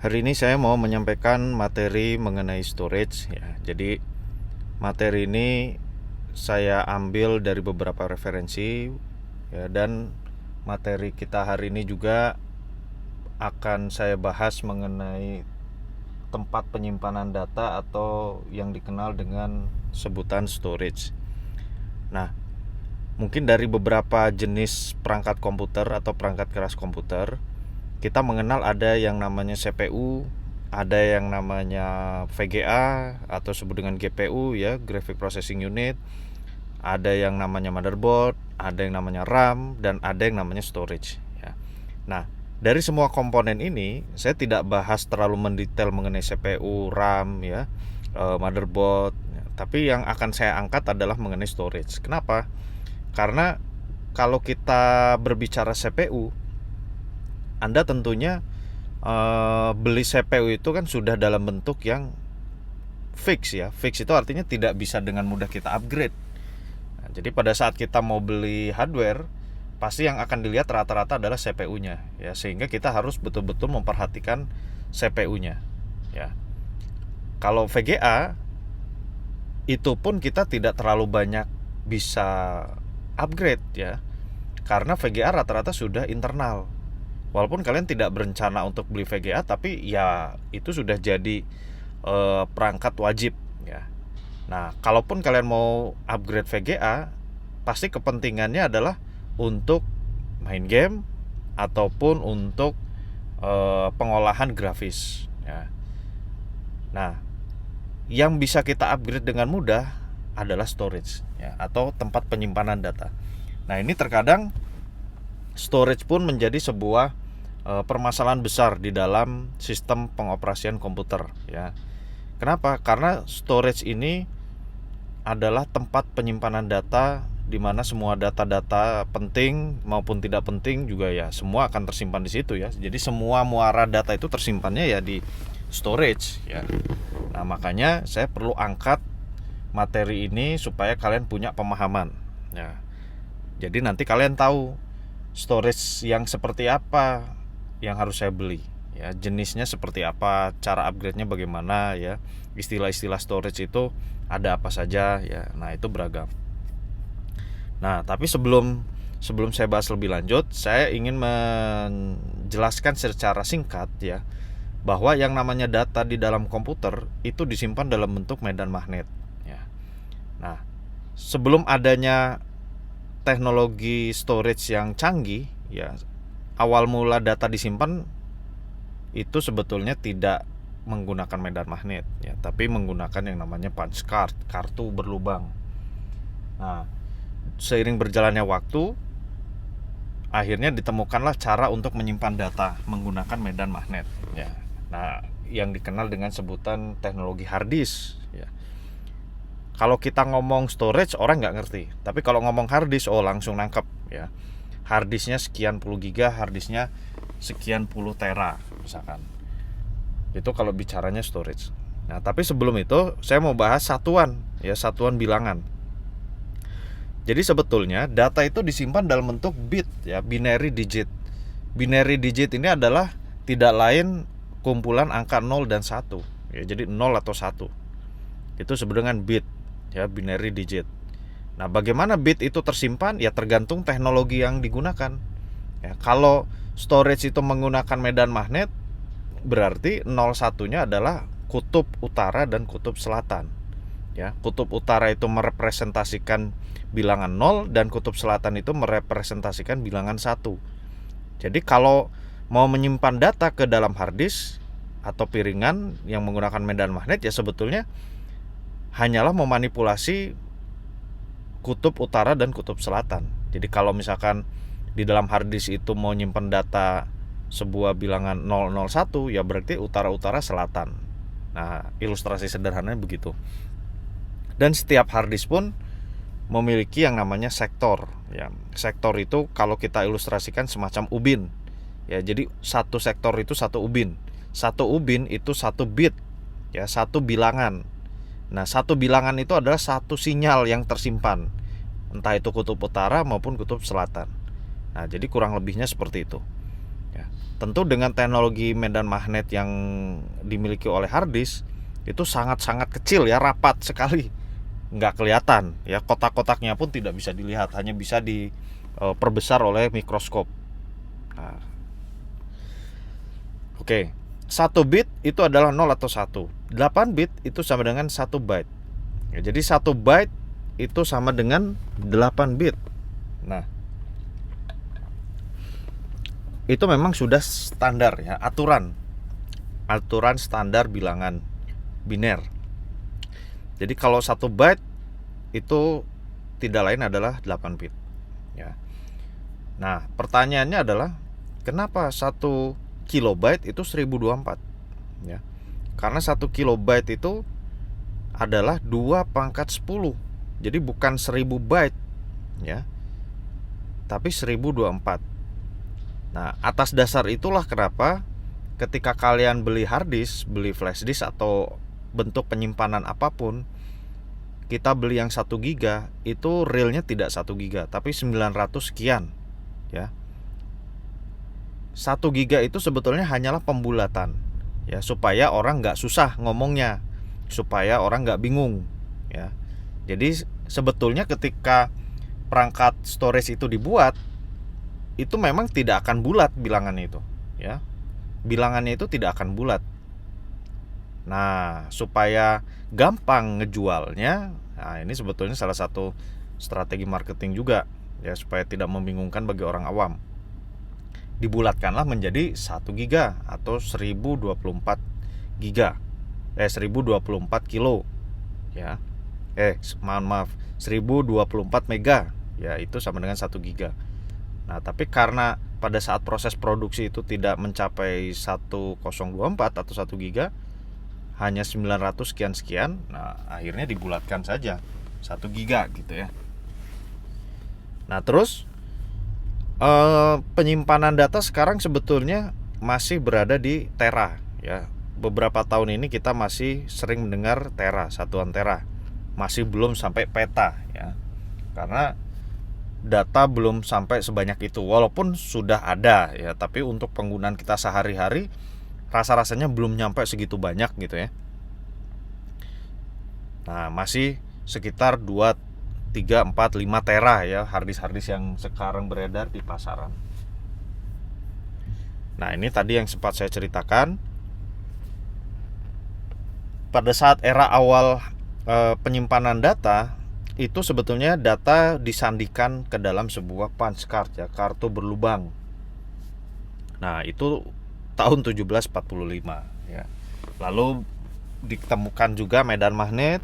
Hari ini saya mau menyampaikan materi mengenai storage ya. Jadi materi ini saya ambil dari beberapa referensi ya, dan materi kita hari ini juga akan saya bahas mengenai tempat penyimpanan data atau yang dikenal dengan sebutan storage. Nah, mungkin dari beberapa jenis perangkat komputer atau perangkat keras komputer, kita mengenal ada yang namanya CPU, ada yang namanya VGA atau sebut dengan GPU ya, Graphic Processing Unit, ada yang namanya motherboard, ada yang namanya RAM, dan ada yang namanya storage ya. Nah, dari semua komponen ini saya tidak bahas terlalu mendetail mengenai CPU, RAM ya, motherboard ya, tapi yang akan saya angkat adalah mengenai storage. Kenapa? Karena kalau kita berbicara CPU, Anda tentunya beli CPU itu kan sudah dalam bentuk yang fix ya. Fix itu artinya tidak bisa dengan mudah kita upgrade. Nah, jadi pada saat kita mau beli hardware, pasti yang akan dilihat rata-rata adalah CPU-nya ya, sehingga kita harus betul-betul memperhatikan CPU-nya ya. Kalau VGA itu pun kita tidak terlalu banyak bisa upgrade ya, karena VGA rata-rata sudah internal. Walaupun kalian tidak berencana untuk beli VGA, tapi ya itu sudah jadi perangkat wajib ya. Nah, kalaupun kalian mau upgrade VGA, pasti kepentingannya adalah untuk main game ataupun untuk pengolahan grafis ya. Nah, yang bisa kita upgrade dengan mudah adalah storage ya, atau tempat penyimpanan data. Nah, ini terkadang storage pun menjadi sebuah permasalahan besar di dalam sistem pengoperasian komputer ya. Kenapa? Karena storage ini adalah tempat penyimpanan data di mana semua data-data penting maupun tidak penting juga ya semua akan tersimpan di situ ya. Jadi semua muara data itu tersimpannya ya di storage ya. Nah, makanya saya perlu angkat materi ini supaya kalian punya pemahaman ya. Jadi nanti kalian tahu storage yang seperti apa yang harus saya beli ya, jenisnya seperti apa, cara upgrade-nya bagaimana ya, istilah-istilah storage itu ada apa saja ya. Nah, itu beragam. Nah, tapi sebelum saya bahas lebih lanjut, saya ingin menjelaskan secara singkat ya, bahwa yang namanya data di dalam komputer itu disimpan dalam bentuk medan magnet ya. Nah, sebelum adanya teknologi storage yang canggih ya, awal mula data disimpan itu sebetulnya tidak menggunakan medan magnet ya, tapi menggunakan yang namanya punch card, kartu berlubang. Nah, seiring berjalannya waktu, akhirnya ditemukanlah cara untuk menyimpan data menggunakan medan magnet ya. Nah, yang dikenal dengan sebutan teknologi hard disk ya. Kalau kita ngomong storage orang nggak ngerti, tapi kalau ngomong hard disk langsung nangkep ya. Hard disknya sekian puluh giga, hard disknya sekian puluh tera misalkan. Itu kalau bicaranya storage. Nah, tapi sebelum itu saya mau bahas satuan ya, satuan bilangan. Jadi sebetulnya data itu disimpan dalam bentuk bit ya, binary digit. Binary digit ini adalah tidak lain kumpulan angka 0 dan 1 ya, jadi 0 atau 1. Itu disebut dengan bit ya, binary digit. Nah, bagaimana bit itu tersimpan? Ya tergantung teknologi yang digunakan ya. Kalau storage itu menggunakan medan magnet, berarti 01-nya adalah kutub utara dan kutub selatan ya. Kutub utara itu merepresentasikan bilangan 0 dan kutub selatan itu merepresentasikan bilangan 1. Jadi kalau mau menyimpan data ke dalam hard disk atau piringan yang menggunakan medan magnet, ya sebetulnya hanyalah memanipulasi kutub utara dan kutub selatan. Jadi kalau misalkan di dalam hard disk itu mau nyimpen data sebuah bilangan 001, ya berarti utara-utara selatan. Nah, ilustrasi sederhananya begitu. Dan setiap hard disk pun memiliki yang namanya sektor ya. Sektor itu kalau kita ilustrasikan semacam ubin ya. Jadi satu sektor itu satu ubin. Satu ubin itu satu bit ya, satu bilangan. Nah, satu bilangan itu adalah satu sinyal yang tersimpan, entah itu kutub utara maupun kutub selatan. Nah, jadi kurang lebihnya seperti itu ya. tentu dengan teknologi medan magnet yang dimiliki oleh hard disk itu sangat-sangat kecil ya, rapat sekali, nggak kelihatan ya, kotak-kotaknya pun tidak bisa dilihat, hanya bisa diperbesar oleh mikroskop. Nah, oke, 1 bit itu adalah 0 atau 1. 8 bit itu sama dengan 1 byte. Ya, jadi 1 byte itu sama dengan 8 bit. Nah, itu memang sudah standar ya, aturan standar bilangan biner. Jadi kalau 1 byte itu tidak lain adalah 8 bit ya. Nah, pertanyaannya adalah kenapa 1 kilobyte itu 1024 ya? Karena 1 kilobyte itu adalah 2 pangkat 10. Jadi bukan 1000 byte ya, tapi 1024. Nah, atas dasar itulah kenapa ketika kalian beli hard disk, beli flash disk atau bentuk penyimpanan apapun, kita beli yang 1 giga itu realnya tidak 1 giga tapi 900 sekian ya. 1 giga itu sebetulnya hanyalah pembulatan ya, supaya orang nggak susah ngomongnya, supaya orang nggak bingung ya. Jadi sebetulnya ketika perangkat storage itu dibuat, itu memang tidak akan bulat bilangannya itu ya, bilangannya itu tidak akan bulat. Nah, supaya gampang ngejualnya, nah ini sebetulnya salah satu strategi marketing juga ya, supaya tidak membingungkan bagi orang awam. Dibulatkanlah menjadi 1 giga atau 1024 giga. 1024 kilo ya. Maaf, 1024 mega ya, itu sama dengan 1 giga. Nah, tapi karena pada saat proses produksi itu tidak mencapai 1024 atau 1 giga, hanya 900 sekian-sekian, nah akhirnya dibulatkan saja 1 giga gitu ya. Nah, terus penyimpanan data sekarang sebetulnya masih berada di tera ya. Beberapa tahun ini kita masih sering mendengar tera, satuan tera. Masih belum sampai peta ya. Karena data belum sampai sebanyak itu, walaupun sudah ada ya, tapi untuk penggunaan kita sehari-hari rasa-rasanya belum nyampe segitu banyak gitu ya. Nah, masih sekitar 2, 3, 4, 5 tera ya harddisk yang sekarang beredar di pasaran. Nah, ini tadi yang sempat saya ceritakan. Pada saat era awal penyimpanan data, itu sebetulnya data disandikan ke dalam sebuah punch card ya, kartu berlubang. Nah, itu tahun 1745 ya. Lalu ditemukan juga medan magnet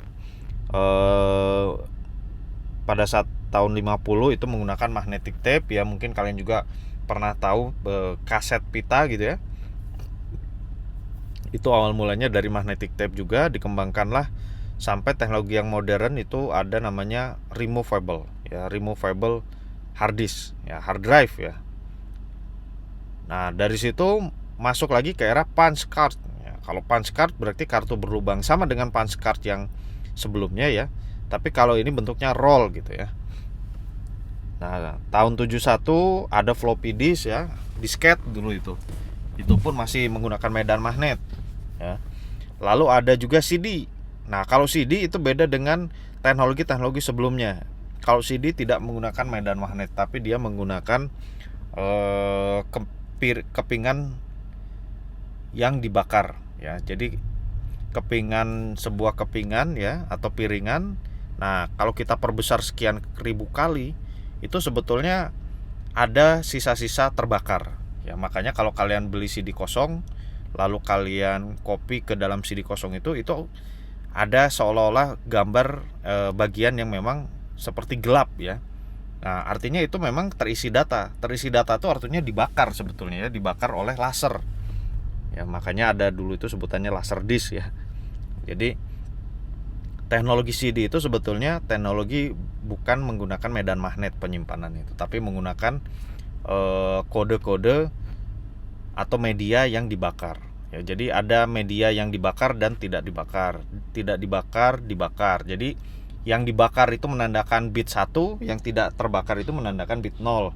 pada saat tahun 50 itu menggunakan magnetic tape ya. Mungkin kalian juga pernah tahu kaset pita gitu ya. Itu awal mulanya dari magnetic tape juga, dikembangkanlah sampai teknologi yang modern itu ada namanya removable hard disk ya, hard drive ya. Nah, dari situ masuk lagi ke era punch card ya. Kalau punch card berarti kartu berlubang, sama dengan punch card yang sebelumnya ya, tapi kalau ini bentuknya roll gitu ya. Nah, tahun 71 ada floppy disk ya, disket dulu itu pun masih menggunakan medan magnet ya. Lalu ada juga CD. Nah, kalau CD itu beda dengan teknologi sebelumnya. Kalau CD tidak menggunakan medan magnet, tapi dia menggunakan kepingan yang dibakar ya. Jadi sebuah kepingan ya, atau piringan. Nah, kalau kita perbesar sekian ribu kali, itu sebetulnya ada sisa-sisa terbakar ya. Makanya kalau kalian beli CD kosong lalu kalian copy ke dalam CD kosong itu ada seolah-olah gambar bagian yang memang seperti gelap ya. Nah, artinya itu memang terisi data. Terisi data itu artinya dibakar sebetulnya ya, dibakar oleh laser. Ya, makanya ada dulu itu sebutannya laser disk ya. Jadi teknologi CD itu sebetulnya teknologi bukan menggunakan medan magnet penyimpanan itu, tapi menggunakan kode-kode atau media yang dibakar. Ya, jadi ada media yang dibakar dan tidak dibakar. Tidak dibakar, dibakar. Jadi yang dibakar itu menandakan bit 1, yang tidak terbakar itu menandakan bit 0.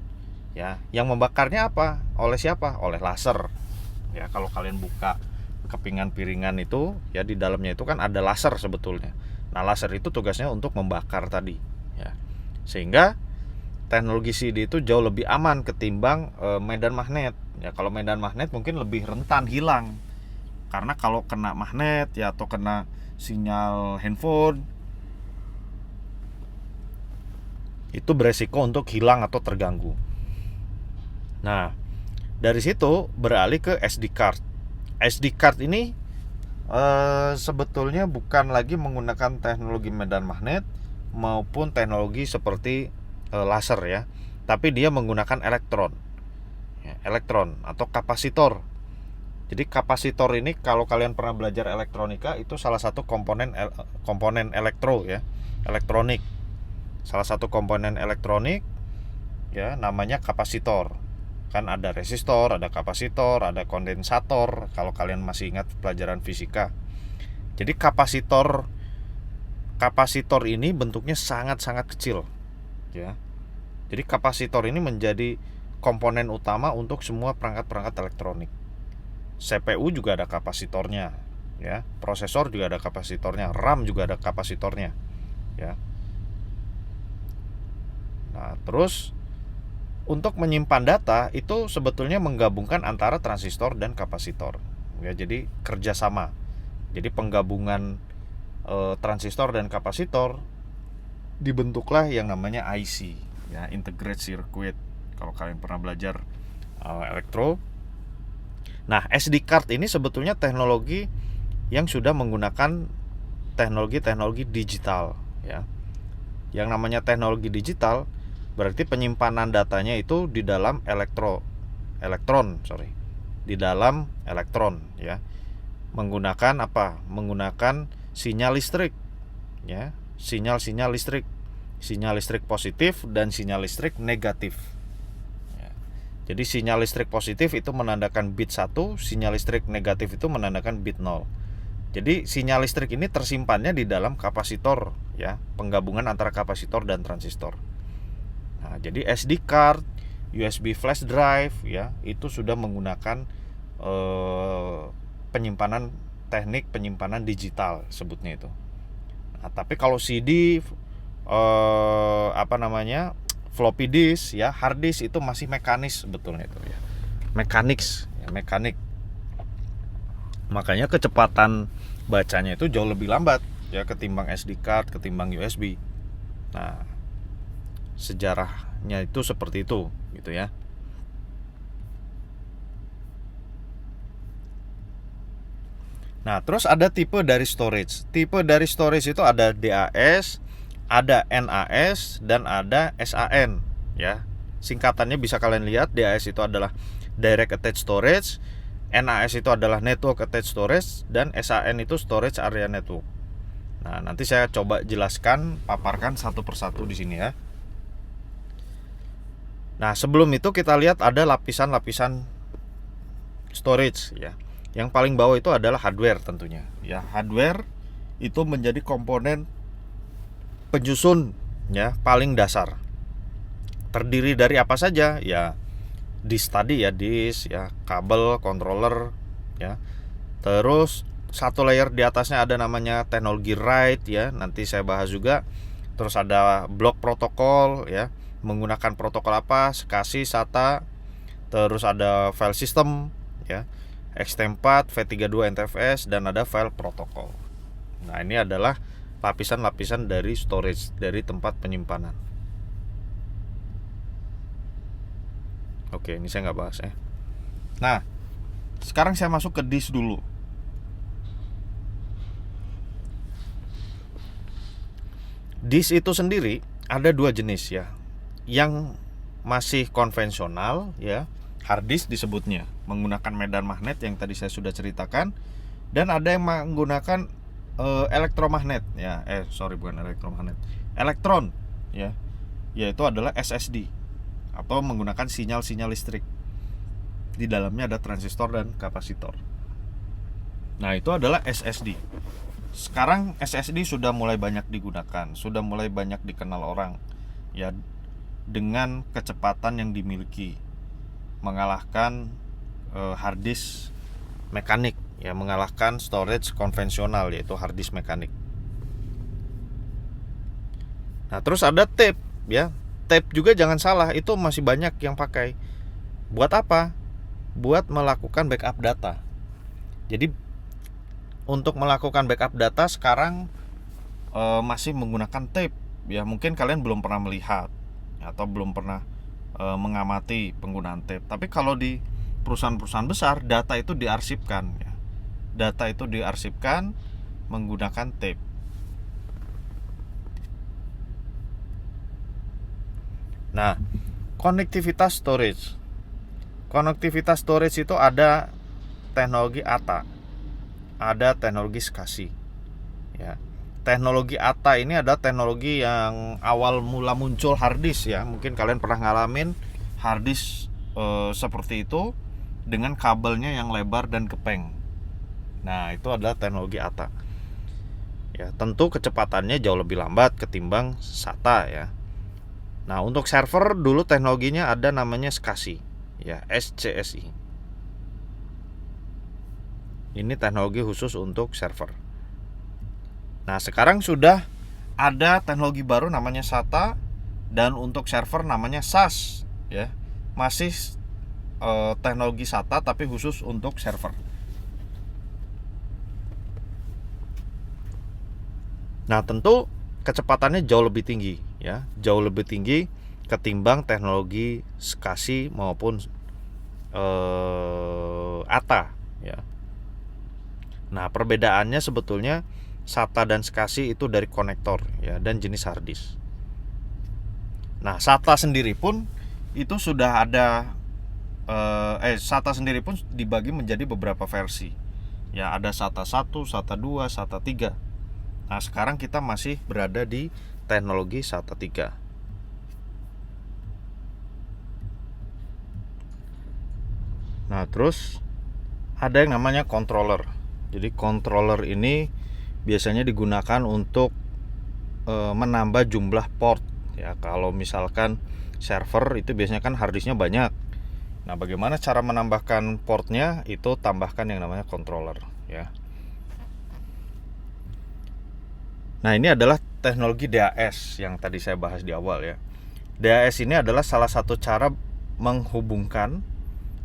Ya, yang membakarnya apa? Oleh siapa? Oleh laser. Ya, kalau kalian buka kepingan piringan itu, ya di dalamnya itu kan ada laser sebetulnya. Nah, laser itu tugasnya untuk membakar tadi, ya. Sehingga teknologi CD itu jauh lebih aman ketimbang medan magnet. Ya, kalau medan magnet mungkin lebih rentan hilang. Karena kalau kena magnet ya atau kena sinyal handphone itu beresiko untuk hilang atau terganggu. Nah, dari situ beralih ke SD card. SD card ini sebetulnya bukan lagi menggunakan teknologi medan magnet maupun teknologi seperti laser ya, tapi dia menggunakan elektron, ya, elektron atau kapasitor. Jadi kapasitor ini kalau kalian pernah belajar elektronika itu salah satu komponen elektro ya, elektronik. Salah satu komponen elektronik ya namanya kapasitor. Kan ada resistor, ada kapasitor, ada kondensator kalau kalian masih ingat pelajaran fisika. Jadi kapasitor ini bentuknya sangat-sangat kecil ya. Jadi kapasitor ini menjadi komponen utama untuk semua perangkat-perangkat elektronik. CPU juga ada kapasitornya ya, prosesor juga ada kapasitornya, RAM juga ada kapasitornya ya. Nah, terus untuk menyimpan data itu sebetulnya menggabungkan antara transistor dan kapasitor ya, jadi kerjasama. Jadi penggabungan transistor dan kapasitor dibentuklah yang namanya IC ya, integrated circuit kalau kalian pernah belajar elektro. Nah, SD card ini sebetulnya teknologi yang sudah menggunakan teknologi digital ya. Yang namanya teknologi digital berarti penyimpanan datanya itu di dalam di dalam elektron ya. Menggunakan apa? Menggunakan sinyal listrik ya, sinyal listrik positif dan sinyal listrik negatif. Jadi sinyal listrik positif itu menandakan bit 1, sinyal listrik negatif itu menandakan bit 0. Jadi sinyal listrik ini tersimpannya di dalam kapasitor ya, penggabungan antara kapasitor dan transistor. Nah, jadi SD card, USB flash drive ya, itu sudah menggunakan teknik penyimpanan digital sebutnya itu. Nah, tapi kalau CD floppy disk ya, hard disk itu masih mekanis sebetulnya itu ya. Mekanik. Makanya kecepatan bacanya itu jauh lebih lambat ya ketimbang SD card, ketimbang USB. Nah, sejarahnya itu seperti itu gitu ya. Nah, terus ada tipe dari storage. Tipe dari storage itu ada DAS, ada NAS, dan ada SAN ya. Singkatannya bisa kalian lihat, DAS itu adalah Direct Attached Storage, NAS itu adalah Network Attached Storage, dan SAN itu Storage Area Network. Nah, nanti saya coba jelaskan, paparkan satu persatu di sini ya. Nah, sebelum itu kita lihat ada lapisan-lapisan storage ya. Yang paling bawah itu adalah hardware tentunya. Ya, hardware itu menjadi komponen penyusun ya paling dasar. Terdiri dari apa saja? Ya, disk tadi ya, kabel, controller ya. Terus satu layer di atasnya ada namanya teknologi RAID ya, nanti saya bahas juga. Terus ada blok protokol ya, menggunakan protokol apa? SCSI, SATA. Terus ada file system ya, ext4, v32, NTFS, dan ada file protokol. Nah, ini adalah lapisan-lapisan dari storage, dari tempat penyimpanan. Oke, ini saya nggak bahas ya. Nah, sekarang saya masuk ke disk dulu. Disk itu sendiri ada dua jenis ya. Yang masih konvensional ya, hard disk disebutnya, menggunakan medan magnet yang tadi saya sudah ceritakan, dan ada yang menggunakan elektromagnet ya, bukan elektromagnet, elektron ya, yaitu adalah SSD atau menggunakan sinyal listrik. Di dalamnya ada transistor dan kapasitor. Nah, itu adalah SSD. Sekarang SSD sudah mulai banyak digunakan, sudah mulai banyak dikenal orang ya. dengan kecepatan yang dimiliki, mengalahkan hard disk mekanik, ya, mengalahkan storage konvensional yaitu hard disk mekanik. Nah, terus ada tape, ya. Tape juga jangan salah, itu masih banyak yang pakai. Buat apa? Buat melakukan backup data. Jadi untuk melakukan backup data sekarang masih menggunakan tape, ya. Mungkin kalian belum pernah melihat atau belum pernah mengamati penggunaan tape. Tapi kalau di perusahaan-perusahaan besar, data itu diarsipkan, ya. Data itu diarsipkan menggunakan tape. Nah, konektivitas storage. Konektivitas storage itu ada teknologi ATA, ada teknologi SCSI. Ya. Teknologi ATA ini adalah teknologi yang awal mula muncul hard disk, ya. Mungkin kalian pernah ngalamin hard disk seperti itu dengan kabelnya yang lebar dan kepeng. Nah, itu adalah teknologi ATA. Ya, tentu kecepatannya jauh lebih lambat ketimbang SATA, ya. Nah, untuk server dulu teknologinya ada namanya SCSI, ya, SCSI. Ini teknologi khusus untuk server. Nah, sekarang sudah ada teknologi baru namanya SATA, dan untuk server namanya SAS, ya. Masih teknologi SATA tapi khusus untuk server. Nah, tentu kecepatannya jauh lebih tinggi, ya, jauh lebih tinggi ketimbang teknologi SCSI maupun ATA, ya. Nah, perbedaannya sebetulnya SATA dan SCSI itu dari konektor, ya, dan jenis hard disk. Nah, SATA sendiri pun itu sudah ada SATA sendiri pun dibagi menjadi beberapa versi. Ya, ada SATA 1, SATA 2, SATA 3. Nah, sekarang kita masih berada di teknologi SATA 3. Nah, terus ada yang namanya controller. Jadi controller ini biasanya digunakan untuk menambah jumlah port, ya. Kalau misalkan server itu biasanya kan hard disknya banyak. Nah, bagaimana cara menambahkan portnya? Itu tambahkan yang namanya controller, ya. Nah, ini adalah teknologi DAS yang tadi saya bahas di awal, ya. DAS ini adalah salah satu cara menghubungkan,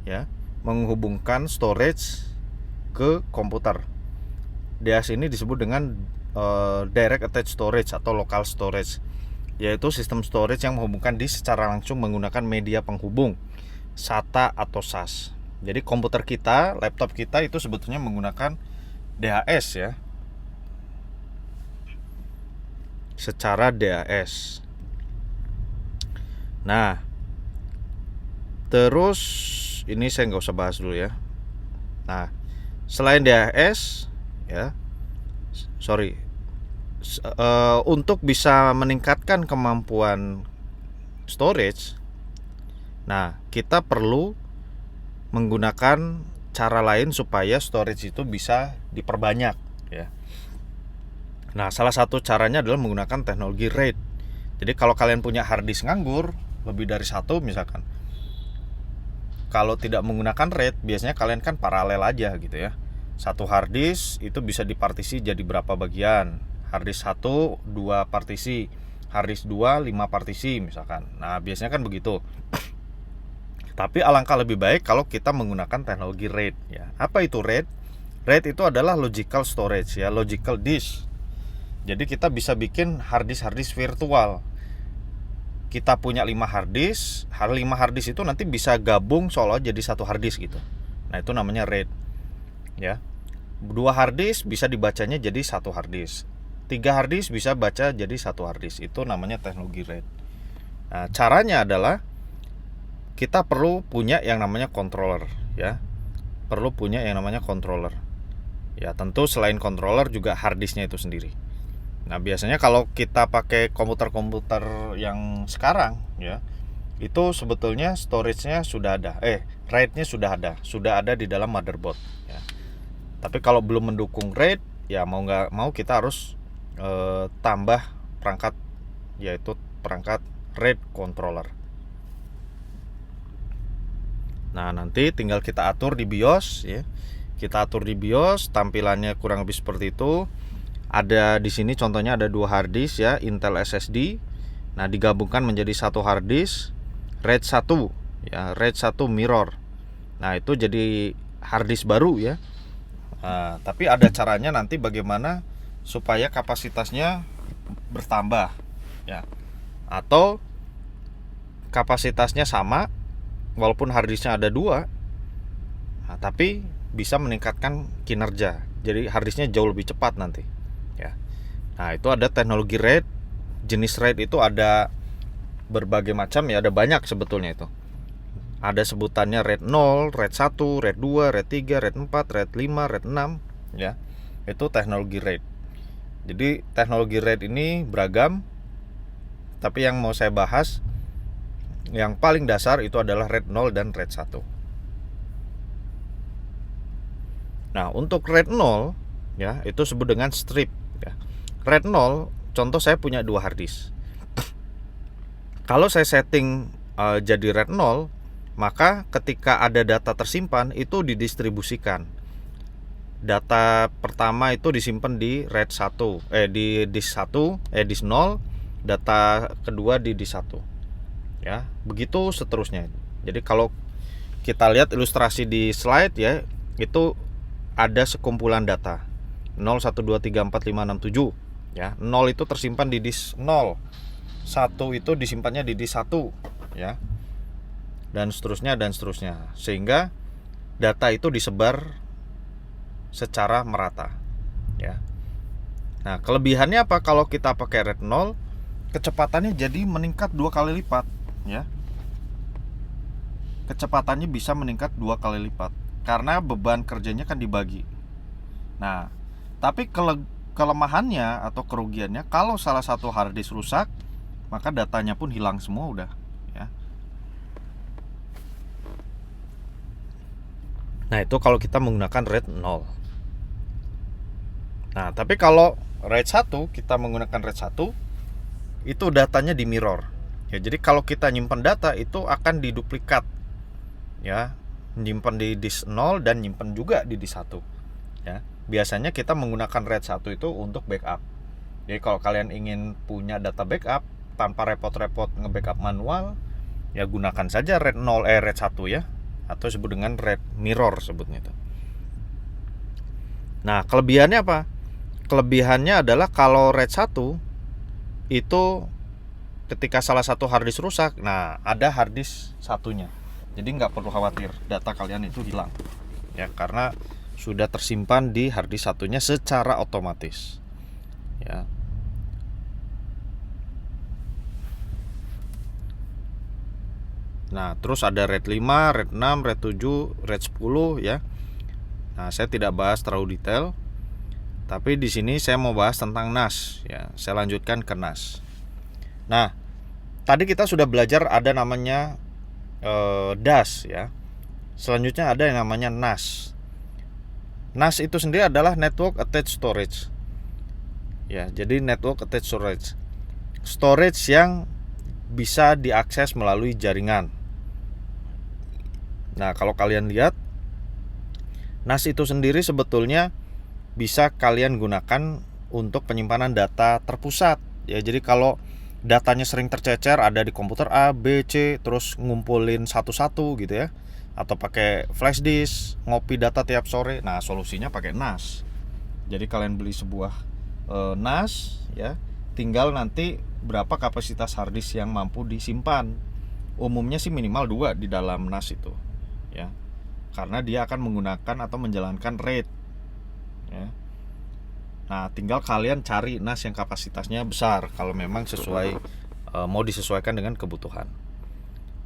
ya, menghubungkan storage ke komputer. DAS ini disebut dengan direct attached storage atau local storage, yaitu sistem storage yang menghubungkan disk secara langsung menggunakan media penghubung SATA atau SAS. Jadi komputer kita, laptop kita itu sebetulnya menggunakan DAS, ya. Secara DAS. Nah, terus ini saya nggak usah bahas dulu, ya. Nah, selain DAS, ya, untuk bisa meningkatkan kemampuan storage, nah, kita perlu menggunakan cara lain supaya storage itu bisa diperbanyak, ya. Nah, salah satu caranya adalah menggunakan teknologi RAID. Jadi kalau kalian punya hard disk nganggur lebih dari satu misalkan, kalau tidak menggunakan RAID, biasanya kalian kan paralel aja gitu, ya. Satu hard disk itu bisa dipartisi jadi berapa bagian. Hard disk 1 2 partisi, hard disk 2 5 partisi misalkan. Nah, biasanya kan begitu. Tapi alangkah lebih baik kalau kita menggunakan teknologi RAID, ya. Apa itu RAID? RAID itu adalah logical storage, ya, logical disk. Jadi kita bisa bikin hard disk virtual. Kita punya 5 hard disk, 5 hard disk itu nanti bisa gabung seolah jadi satu hard disk gitu. Nah, itu namanya RAID, ya. 2 hard disk bisa dibacanya jadi satu hard disk. 3 hard disk bisa baca jadi satu hard disk. Itu namanya teknologi RAID. Nah, caranya adalah kita perlu punya yang namanya controller, ya. Perlu punya yang namanya controller. Ya, tentu selain controller juga hard disknya itu sendiri. Nah, biasanya kalau kita pakai komputer-komputer yang sekarang, ya, itu sebetulnya storage-nya sudah ada, RAID-nya sudah ada di dalam motherboard, ya. Tapi kalau belum mendukung RAID, ya mau nggak mau kita harus tambah perangkat, yaitu perangkat RAID controller. Nah, nanti tinggal kita atur di BIOS ya. Kita atur di BIOS, tampilannya kurang lebih seperti itu. Ada di sini contohnya ada 2 hard disk ya, Intel SSD. Nah, digabungkan menjadi satu hard disk RAID 1 ya, RAID 1 mirror. Nah, itu jadi hard disk baru ya. Nah, tapi ada caranya nanti bagaimana supaya kapasitasnya bertambah ya. Atau kapasitasnya sama walaupun hard disknya ada 2. Nah, tapi bisa meningkatkan kinerja. Jadi hard disknya jauh lebih cepat nanti ya. Nah, itu ada teknologi RAID. Jenis RAID itu ada berbagai macam ya, ada banyak sebetulnya itu. Ada sebutannya RAID 0, RAID 1, RAID 2, RAID 3, RAID 4, RAID 5, RAID 6 ya. Itu teknologi RAID. Jadi teknologi RAID ini beragam. Tapi yang mau saya bahas yang paling dasar itu adalah RAID 0 dan RAID 1. Nah, untuk RAID 0 ya, itu disebut dengan strip ya. RAID 0, contoh saya punya 2 hard disk. Kalau saya setting jadi RAID 0, maka ketika ada data tersimpan itu didistribusikan. Data pertama itu disimpan di RAID 1, di disk 1, disk 0, data kedua di disk 1. Ya, begitu seterusnya. Jadi kalau kita lihat ilustrasi di slide ya, itu ada sekumpulan data 0, 1, 2, 3, 4, 5, 6, 7 ya. 0 itu tersimpan di disk 0, 1 itu disimpannya di disk 1 ya, dan seterusnya sehingga data itu disebar secara merata ya. Nah, kelebihannya apa kalau kita pakai RAID 0? Kecepatannya jadi meningkat 2 kali lipat ya. Kecepatannya bisa meningkat 2 kali lipat karena beban kerjanya kan dibagi. Nah, tapi kelemahannya atau kerugiannya kalau salah satu hard disk rusak, maka datanya pun hilang semua udah ya. Nah, itu kalau kita menggunakan RAID 0. Nah, tapi kalau RAID 1, kita menggunakan RAID 1, itu datanya di mirror. Ya, jadi kalau kita nyimpan data itu akan diduplikat. Ya, nyimpan di disk 0 dan nyimpan juga di disk 1. Ya, biasanya kita menggunakan RAID 1 itu untuk backup. Jadi kalau kalian ingin punya data backup tanpa repot-repot nge-backup manual, ya gunakan saja RAID 0 RAID 1 ya, atau disebut dengan RAID mirror sebutnya itu. Nah, kelebihannya apa? Kelebihannya adalah kalau RAID 1 itu ketika salah satu hard disk rusak, nah ada hard disk satunya. Jadi nggak perlu khawatir data kalian itu hilang ya, karena sudah tersimpan di hard disk satunya secara otomatis ya. Nah, terus ada RAID 5, RAID 6, RAID 7, RAID 10 ya. Nah, saya tidak bahas terlalu detail. Tapi di sini saya mau bahas tentang NAS ya. Saya lanjutkan ke NAS. Nah, tadi kita sudah belajar ada namanya DAS ya. Selanjutnya ada yang namanya NAS. NAS itu sendiri adalah Network Attached Storage. Ya, jadi Network Attached Storage. Storage yang bisa diakses melalui jaringan. Nah, kalau kalian lihat, NAS itu sendiri sebetulnya bisa kalian gunakan untuk penyimpanan data terpusat. Ya, jadi kalau datanya sering tercecer ada di komputer A, B, C, terus ngumpulin satu-satu gitu ya, atau pakai flash disk, ngopi data tiap sore. Nah, solusinya pakai NAS. Jadi kalian beli sebuah NAS ya, tinggal nanti berapa kapasitas hard disk yang mampu disimpan. Umumnya sih minimal 2 di dalam NAS itu ya, karena dia akan menggunakan atau menjalankan RAID ya. Nah, tinggal kalian cari NAS yang kapasitasnya besar kalau memang sesuai mau disesuaikan dengan kebutuhan.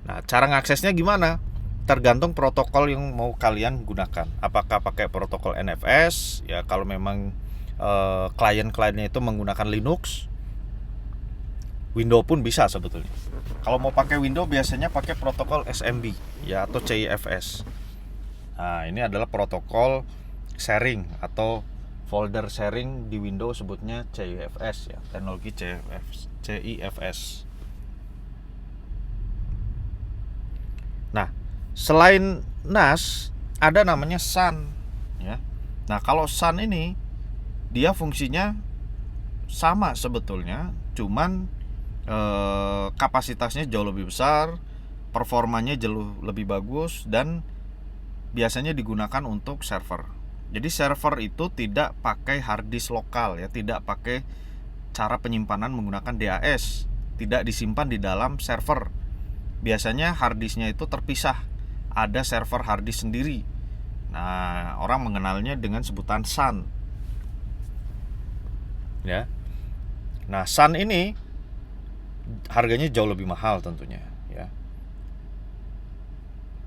Nah, cara ngaksesnya gimana? Tergantung protokol yang mau kalian gunakan. Apakah pakai protokol NFS ya, kalau memang klien-kliennya itu menggunakan Linux. Windows pun bisa sebetulnya. Kalau mau pakai Windows biasanya pakai protokol SMB ya, atau CIFS. Nah, ini adalah protokol sharing atau folder sharing di Windows sebutnya CIFS ya, teknologi CIFS. Selain NAS, ada namanya SAN ya. Nah, kalau SAN ini dia fungsinya sama sebetulnya, cuman kapasitasnya jauh lebih besar, performanya jauh lebih bagus, dan biasanya digunakan untuk server. Jadi server itu tidak pakai hard disk lokal ya, tidak pakai cara penyimpanan menggunakan DAS, tidak disimpan di dalam server. Biasanya hard disknya itu terpisah, ada server hard disk sendiri. Nah, orang mengenalnya dengan sebutan SAN. Ya. Nah, SAN ini harganya jauh lebih mahal tentunya ya.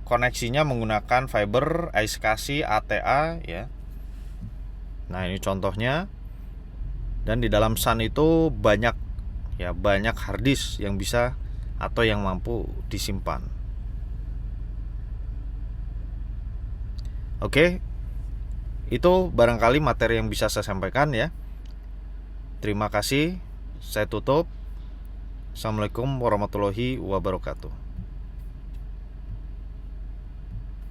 Koneksinya menggunakan fiber, AISCSI, ATA ya. Nah, ini contohnya. Dan di dalam SAN itu banyak hard disk yang bisa atau yang mampu disimpan. Oke. Itu barangkali materi yang bisa saya sampaikan ya. Terima kasih. Saya tutup. Assalamualaikum warahmatullahi wabarakatuh.